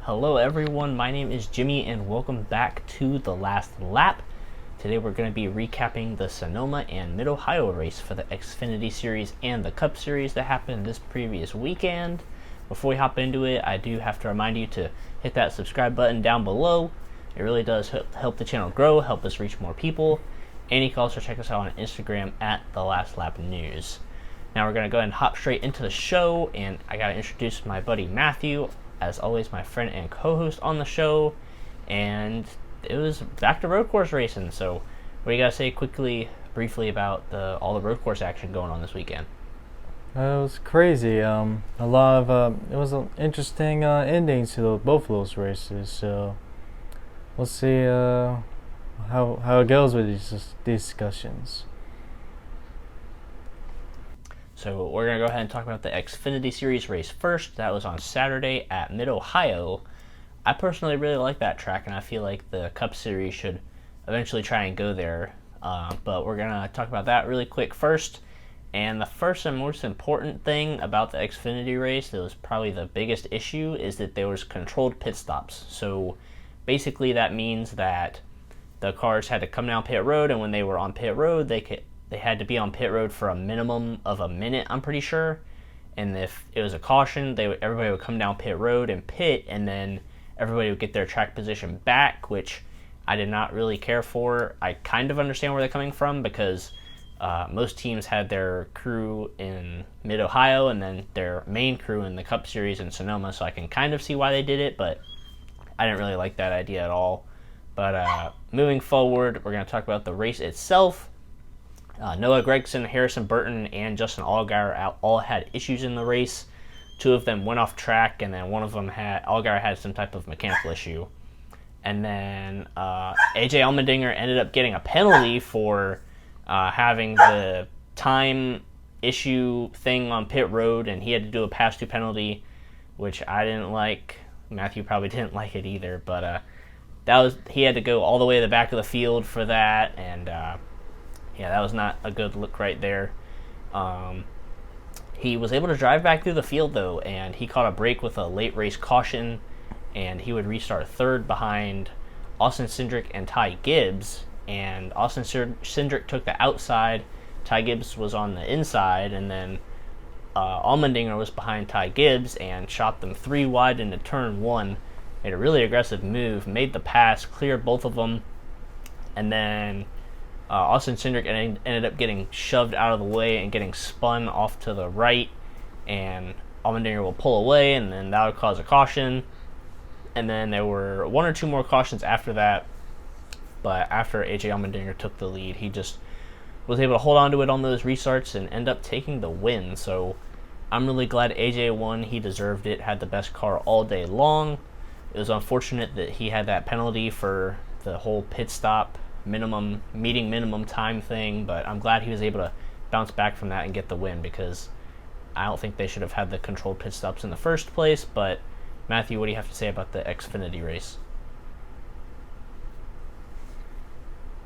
Hello everyone, my name is Jimmy and welcome back to The Last Lap. Today we're going to be recapping the Sonoma and Mid-Ohio race for the Xfinity Series and the Cup Series that happened this previous weekend. Before we hop into it, I do have to remind you to hit that subscribe button down below. It really does help the channel grow, help us reach more people. And you can also check us out on Instagram at The Last Lap News. Now we're going to go ahead and hop straight into the show, and I got to introduce my buddy Matthew, as always my friend and co-host on the show, and it was back to road course racing. So what do you got to say briefly about all the road course action going on this weekend? It was crazy. A lot of it was an interesting endings to both of those races. So we'll see how it goes with these discussions. So we're going to go ahead and talk about the Xfinity Series race first. That was on Saturday at Mid-Ohio. I personally really like that track, and I feel like the Cup Series should eventually try and go there. But we're going to talk about that really quick first. And the first and most important thing about the Xfinity race, that was probably the biggest issue, is that there was controlled pit stops. So basically that means that the cars had to come down pit road, and when they were on pit road, they had to be on pit road for a minimum of a minute, I'm pretty sure. And if it was a caution, everybody would come down pit road and pit, and then everybody would get their track position back, which I did not really care for. I kind of understand where they're coming from, because most teams had their crew in Mid-Ohio and then their main crew in the Cup Series in Sonoma, so I can kind of see why they did it, but I didn't really like that idea at all. But moving forward, we're going to talk about the race itself. Noah Gragson, Harrison Burton, and Justin Allgaier all had issues in the race. Two of them went off track, and then one of them Allgaier had some type of mechanical issue. And then AJ Allmendinger ended up getting a penalty for having the time issue thing on pit road, and he had to do a pass-through penalty, which I didn't like. Matthew probably didn't like it either, but he had to go all the way to the back of the field for that, and yeah, that was not a good look right there. He was able to drive back through the field, though, and he caught a break with a late race caution, and he would restart third behind Austin Cindric and Ty Gibbs. And Austin Cindric took the outside, Ty Gibbs was on the inside, and then Allmendinger was behind Ty Gibbs and shot them 3 wide into turn 1. Made a really aggressive move, made the pass, cleared both of them, and then Austin Cindric ended up getting shoved out of the way and getting spun off to the right, and Allmendinger will pull away, and then that would cause a caution. And then there were 1 or 2 more cautions after that, but after AJ Allmendinger took the lead, he just was able to hold on to it on those restarts and end up taking the win. So I'm really glad AJ won. He deserved it, had the best car all day long. It was unfortunate that he had that penalty for the whole pit stop meeting minimum time thing, but I'm glad he was able to bounce back from that and get the win, because I don't think they should have had the controlled pit stops in the first place. But Matthew, what do you have to say about the Xfinity race?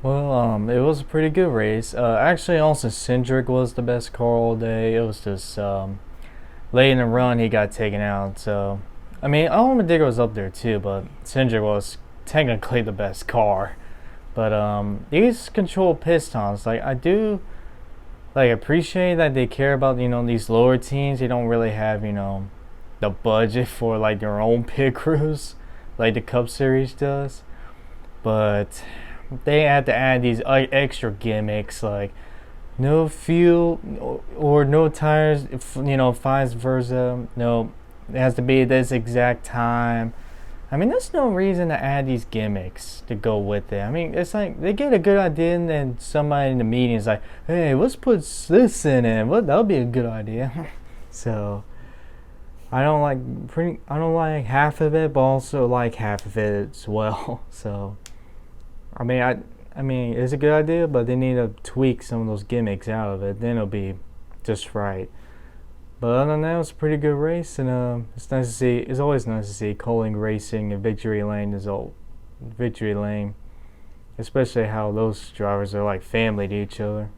Well, it was a pretty good race. Actually, Austin Cindric was the best car all day. It was just late in the run he got taken out. So, I mean, Allmendinger was up there too, but Cindric was technically the best car. But these controlled pistons, I do appreciate that they care about these lower teams. They don't really have the budget for their own pit crews like the Cup Series does, but they had to add these extra gimmicks like no fuel or no tires, vice versa. No, it has to be this exact time. I mean, there's no reason to add these gimmicks to go with it. I mean, it's like they get a good idea, and then somebody in the meeting is like, "Hey, let's put this in it. Well, that'll be a good idea." So I don't like half of it, but also like half of it as well. So I mean, it's a good idea, but they need to tweak some of those gimmicks out of it. Then it'll be just right. But other than that, it was a pretty good race, and it's nice to see. It's always nice to see Coling Racing and Victory Lane Victory Lane, especially how those drivers are like family to each other.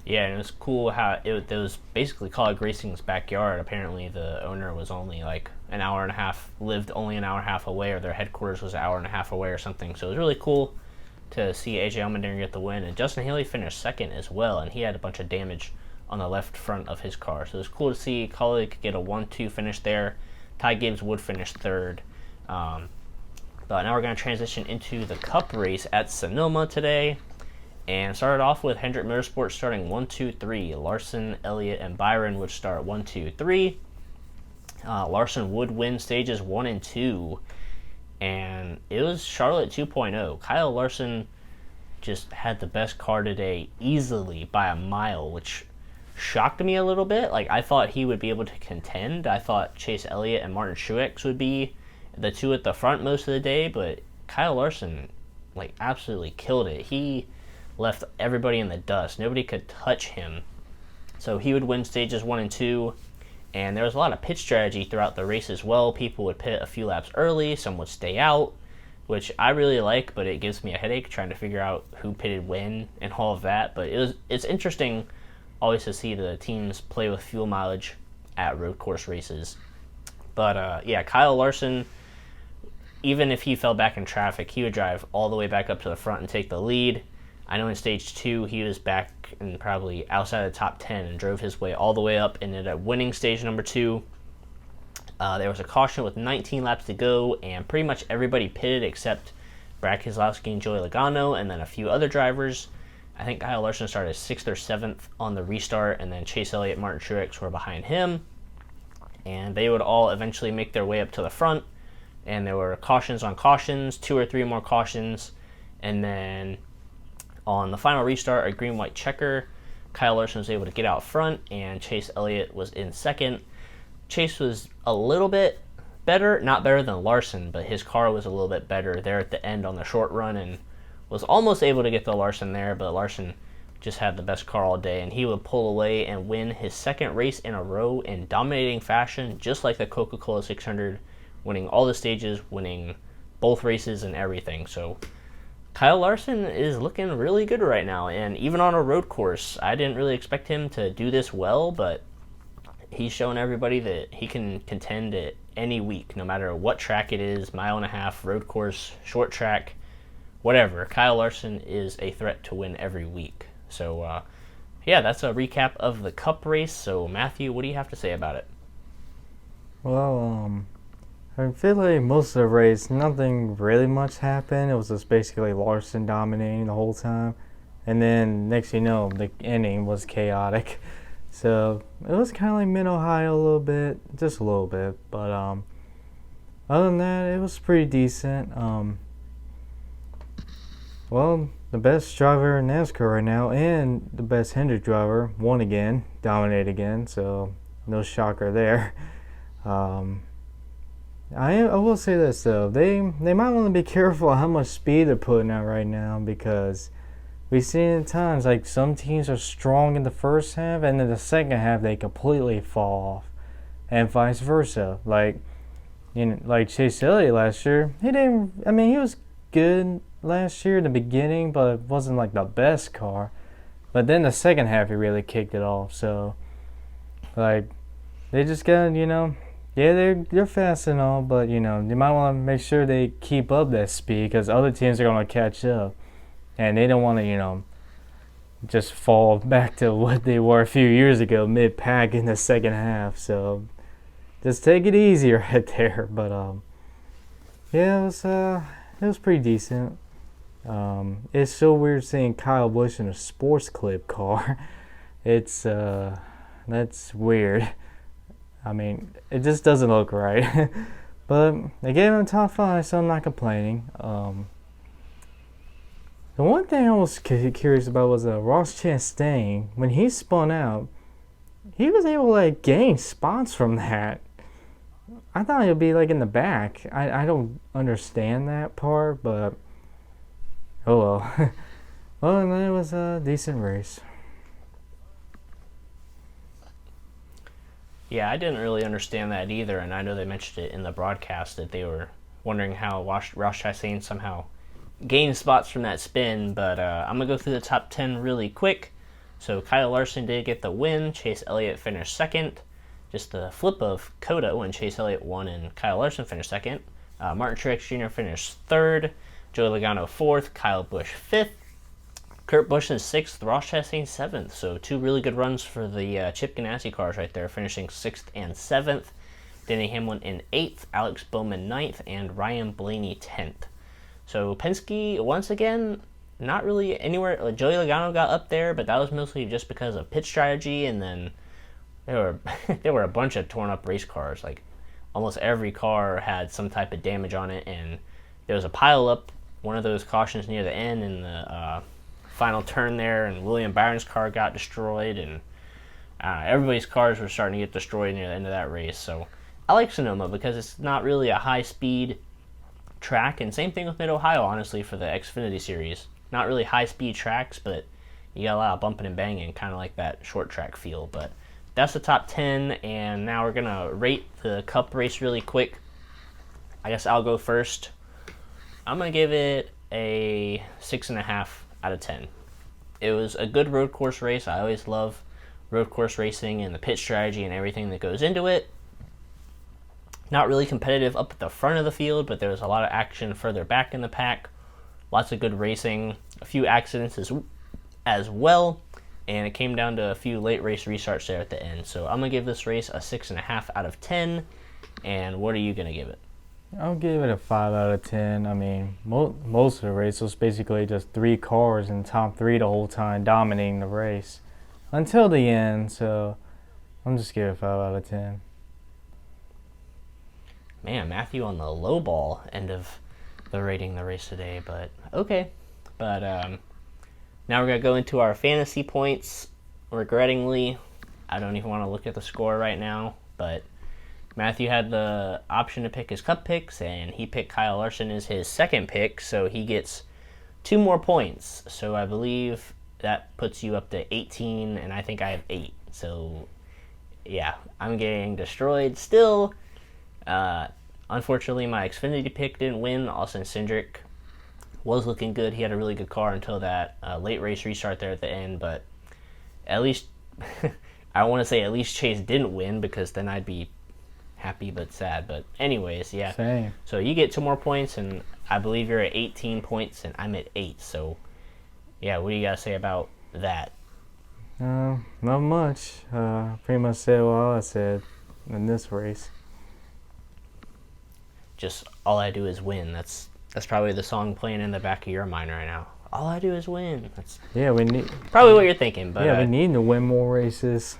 Yeah, and it was cool how it was basically College Racing's backyard. Apparently, the owner was only like an hour and a half, lived only an hour and a half away, or their headquarters was an hour and a half away or something. So it was really cool to see AJ Allmendinger get the win. And Justin Haley finished second as well, and he had a bunch of damage on the left front of his car. So it was cool to see Kaulig get a 1-2 finish there. Ty Gibbs would finish third. But now we're going to transition into the Cup race at Sonoma today. And started off with Hendrick Motorsports starting 1, 2, 3. Larson, Elliott, and Byron would start 1, 2, 3. Larson would win stages 1 and 2. And it was Charlotte 2.0. Kyle Larson just had the best car today easily by a mile, which shocked me a little bit. Like, I thought he would be able to contend. I thought Chase Elliott and Martin Truex would be the two at the front most of the day, but Kyle Larson, like, absolutely killed it. He left everybody in the dust. Nobody could touch him. So he would win stages 1 and 2, and there was a lot of pit strategy throughout the race as well. People would pit a few laps early, some would stay out, which I really like, but it gives me a headache trying to figure out who pitted when and all of that. But it's interesting always to see the teams play with fuel mileage at road course races. But yeah, Kyle Larson, even if he fell back in traffic, he would drive all the way back up to the front and take the lead. I know in stage 2 he was back and probably outside the top 10 and drove his way all the way up and ended up winning stage number 2. There was a caution with 19 laps to go, and pretty much everybody pitted except Brad Keselowski and Joey Logano, and then a few other drivers. I think Kyle Larson started 6th or 7th on the restart, and then Chase Elliott and Martin Truex were behind him. And they would all eventually make their way up to the front, and there were cautions on cautions, 2 or 3 more cautions, and then on the final restart, a green-white checker, Kyle Larson was able to get out front, and Chase Elliott was in second. Chase was a little bit better, not better than Larson, but his car was a little bit better there at the end on the short run and was almost able to get the Larson there, but Larson just had the best car all day, and he would pull away and win his second race in a row in dominating fashion, just like the Coca-Cola 600, winning all the stages, winning both races and everything. So Kyle Larson is looking really good right now, and even on a road course, I didn't really expect him to do this well, but he's shown everybody that he can contend at any week, no matter what track it is, mile and a half, road course, short track, whatever. Kyle Larson is a threat to win every week. So, yeah, that's a recap of the Cup race. So, Matthew, what do you have to say about it? Well, I feel like most of the race, nothing really much happened. It was just basically Larson dominating the whole time. And then, next you know, the ending was chaotic. So, it was kind of like Mid-Ohio a little bit, just a little bit. But, other than that, it was pretty decent. Well, the best driver in NASCAR right now and the best Hendrick driver won again, dominated again, so no shocker there. I will say this though, they might want to be careful how much speed they're putting out right now, because we've seen at times like some teams are strong in the first half and in the second half they completely fall off, and vice versa. Like Chase Elliott last year, he was good last year in the beginning, but it wasn't like the best car. But then the second half he really kicked it off. So like they just got, yeah, they're fast and all, but you might want to make sure they keep up that speed, because other teams are going to catch up, and they don't want to just fall back to what they were a few years ago, mid-pack in the second half. So just take it easy right there. But yeah, it was pretty decent. It's so weird seeing Kyle Busch in a sports clip car. It's that's weird. I mean, it just doesn't look right. But they gave him a top 5, so I'm not complaining. The one thing I was curious about was Ross Chastain. When he spun out, he was able to gain spots from that. I thought he would be in the back. I don't understand that part, but oh well. Well, and then it was a decent race. Yeah, I didn't really understand that either, and I know they mentioned it in the broadcast that they were wondering how Ross Chastain somehow gained spots from that spin, but I'm going to go through the top 10 really quick. So Kyle Larson did get the win. Chase Elliott finished second. Just the flip of Coda when Chase Elliott won and Kyle Larson finished second. Martin Truex Jr. finished third. Joey Logano fourth. Kyle Busch fifth. Kurt Busch in sixth. Ross Chastain seventh. So two really good runs for the Chip Ganassi cars right there, finishing sixth and seventh. Denny Hamlin in eighth. Alex Bowman ninth. And Ryan Blaney 10th. So Penske, once again, not really anywhere. Joey Logano got up there, but that was mostly just because of pit strategy, and then there were a bunch of torn up race cars. Like almost every car had some type of damage on it, and there was a pile up. One of those cautions near the end in the final turn there, and William Byron's car got destroyed, and everybody's cars were starting to get destroyed near the end of that race. So I like Sonoma because it's not really a high speed track, and same thing with Mid-Ohio, honestly, for the Xfinity Series. Not really high speed tracks, but you got a lot of bumping and banging, kind of like that short track feel. But that's the top 10, and now we're gonna rate the Cup race really quick. I guess I'll go first. I'm gonna give it a 6.5 out of 10. It was a good road course race. I always love road course racing and the pit strategy and everything that goes into it. Not really competitive up at the front of the field, but there was a lot of action further back in the pack. Lots of good racing, a few accidents as well, and it came down to a few late race restarts there at the end. So I'm going to give this race a 6.5 out of 10, and what are you going to give it? I'll give it a 5 out of 10. I mean, most of the race was basically just three cars in top three the whole time, dominating the race until the end, so I'm just giving it a 5 out of 10. Man, Matthew on the low ball end of the rating the race today, but okay. But now we're going to go into our fantasy points. Regrettingly, I don't even want to look at the score right now, but Matthew had the option to pick his Cup picks, and he picked Kyle Larson as his second pick, so he gets 2 more points. So I believe that puts you up to 18, and I think I have 8. So, yeah, I'm getting destroyed still. Unfortunately, my Xfinity pick didn't win. Austin Cindric was looking good. He had a really good car until that late race restart there at the end, but at least, I want to say at least Chase didn't win, because then I'd be happy but sad. But anyways, yeah. Same. So you get 2 more points, and I believe you're at 18 points, and I'm at 8. So, yeah, what do you got to say about that? Not much. Pretty much said what I said in this race. Just all I do is win. That's probably the song playing in the back of your mind right now. All I do is win. That's we need probably what you're thinking. But we need to win more races.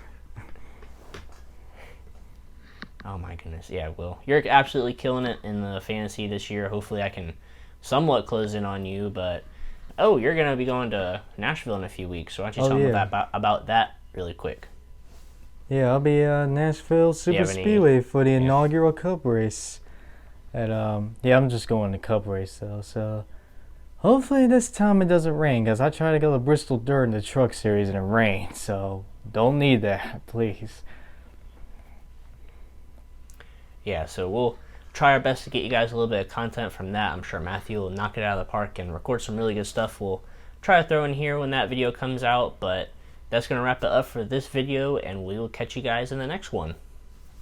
Oh my goodness, yeah, Will. You're absolutely killing it in the fantasy this year. Hopefully I can somewhat close in on you, but you're going to be going to Nashville in a few weeks, so why don't you tell me about that really quick? Yeah, I'll be at Nashville Super Speedway for the inaugural Cup race. I'm just going to Cup race though, so hopefully this time it doesn't rain, because I tried to go to Bristol Dirt in the Truck Series and it rained, so don't need that, please. Yeah, so we'll try our best to get you guys a little bit of content from that. I'm sure Matthew will knock it out of the park and record some really good stuff. We'll try to throw in here when that video comes out, but that's going to wrap it up for this video, and we will catch you guys in the next one.